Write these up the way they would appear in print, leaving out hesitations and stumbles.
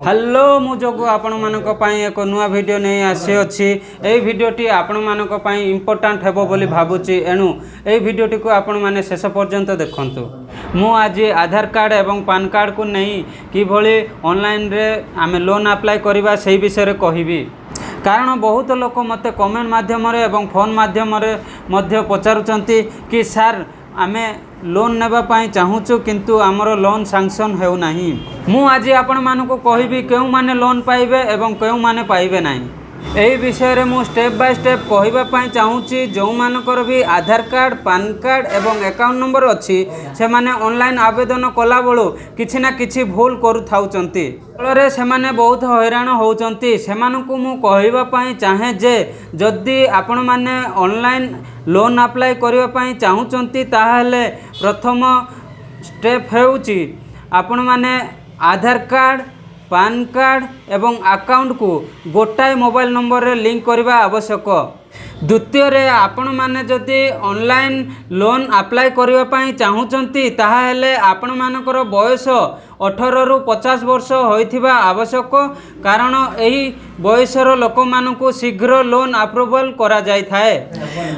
Hello मु जोगु आपण मानक पई एक नुआ वीडियो नहीं आसी अछि। एई वीडियोटी आपण मानक पई इंपोर्टेंट हेबो बोली भाबुची, एणु एई वीडियोटी को आपण माने शेष पर्यंत देखंतु। मु आज आधार कार्ड एवं पान कार्ड को नहीं किभली ऑनलाइन रे आमे लोन अप्लाई करबा सेही विषय रे कहिबी। कारण बहुत लोक मते कमेंट माध्यम रे एवं फोन माध्यम रे मध्य पचारुचंती कि सर आमे लोन नेबा पाई चाहूचु किंतु आमर लोन सैंक्शन हेउ नाही। मु आज आपण मानको कहिबी केउ माने लोन पाइबे एवं केउ माने पाइबे नाही। एही विषय रे मु स्टेप बाय स्टेप कहिबा पाई चाहूची। जो मानकर भी आधार कार्ड पान कार्ड एवं अकाउंट नंबर अछि से माने ऑनलाइन आवेदन कला बळो किछि ना किछि भूल करू थाउचंती, फलरे से माने बहुत हैरान होउचंती। सेमानकु मु कहिबा पाई चाहे जे जदि आपण माने ऑनलाइन लोन अप्लाई करबा पाई चाहूचंती ताहाले प्रथम स्टेप हेउची आपण माने आधार कार्ड पान कार्ड एवं अकाउंट को गोटाए मोबाइल नंबर रे लिंक करबा आवश्यक। द्वितीय रे आपण माने जदि ऑनलाइन लोन अप्लाई करबा पाई चाहूचंती ताहाले आपण मानकर बयस 18 रु 50 वर्ष होइथिबा आवश्यक। कारण एही बयसर लोक मानकु शीघ्र लोन अप्रूवल करा जाय थाए।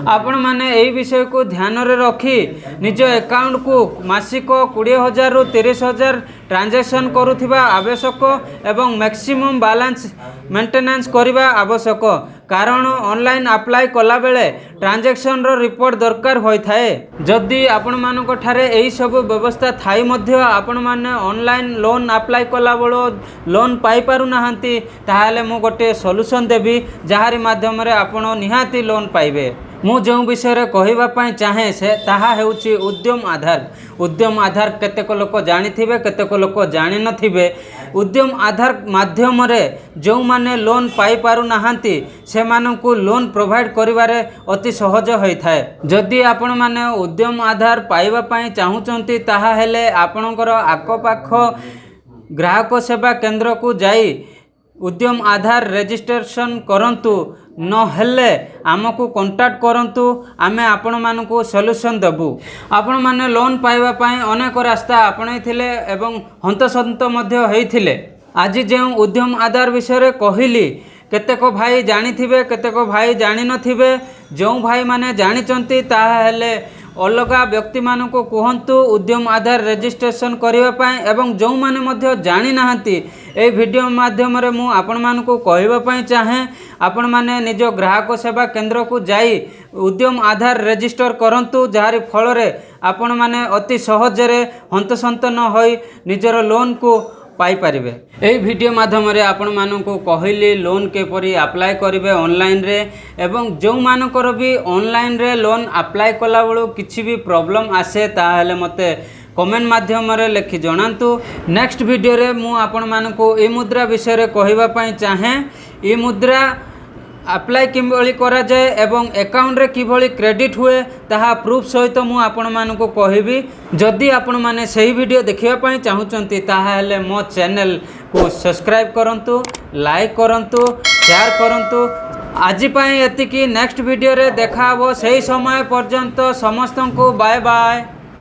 आपण माने एही विषय को ध्यान रे रखी निज अकाउंट को मासिक 20,000 रु 30,000 ट्रांजैक्शन करुथिबा आवश्यक एवं मैक्सिमम बैलेंस मेंटेनेंस करबा आवश्यक। कारण ऑनलाइन अप्लाई कला बेले ट्रांजैक्शन रो रिपोर्ट दरकार होई थाए। जदि आपण मानक ठारे एही सब व्यवस्था थाई मध्य आपण माने ऑनलाइन लोन अप्लाई कला बळो लोन पाई पारु नाहंती ताहाले मु गोटे सॉल्यूशन देबी जहारी माध्यम रे आपण निहाती लोन पाइबे। मु जो विषय रे कहिबा पाई चाहे से ताहा हेउची उद्यम आधार। उद्यम आधार केतेक लोक जानिथिबे केतेक लोक जानि नथिबे। उद्यम आधार माध्यम रे जो माने लोन पाई पारु नाहंती से मानकु लोन प्रोवाइड करिवारे अति सहज होई थाए। जदि आपण माने उद्यम आधार पाइबा पाई चाहूचंती ताहा हेले आपणकर आखपाख ग्राहक सेवा केंद्र को जाई उद्यम आधार रजिस्ट्रेशन करंतु न हेले आमको कांटेक्ट करंतु आमे आपण मानकु सॉल्यूशन देबु। आपण माने लोन पाइबा पाई अनेक रास्ता आपणैथिले एवं हंतसंत मध्य हेइथिले। आज जे उद्यम आधार विषय रे कहिली केतेक भाई जानिथिबे केतेक भाई जानि नथिबे। जो भाई माने जानिचंती ताहा हेले अलगा व्यक्ति मानको कहंतु उद्यम आधार रजिस्ट्रेशन करिवा पाई एवं जो माने मध्य जानि नाहंती ए वीडियो माध्यम रे मु आपण मानको कहिबा पाई चाहे आपण माने निज ग्राहक सेवा केंद्र को जाई उद्यम आधार रजिस्टर करंतु जहारी फल रे आपण माने अति सहज रे हंतसंत न होई निजर लोन को पाई परिबे। एही वीडियो माध्यम रे आपण मानको कहिली लोन के परी अप्लाई करिवे ऑनलाइन रे एवं जो मानकर भी ऑनलाइन रे लोन अप्लाई कला बळो किछि भी प्रॉब्लम आसे ताहाले मते कमेंट माध्यम रे लिखि जणांतु। नेक्स्ट वीडियो रे मु आपण मानको ई मुद्रा विषय रे कहिबा पाई चाहे। ई मुद्रा अप्लाई किभली करा जाए एवं अकाउंट रे किभली क्रेडिट हुए ताहा प्रूफ सहित मु आपण मानको कहिबी। जदि आपण माने सही वीडियो देखिबा पाई चाहूचंती ताहा हेले मो चैनल को सब्सक्राइब करंतु, लाइक करंतु, शेयर करंतु। आज पाई एतिकी नेक्स्ट वीडियो रे देखा हबो। सही समय पर्यंत समस्त को बाय बाय।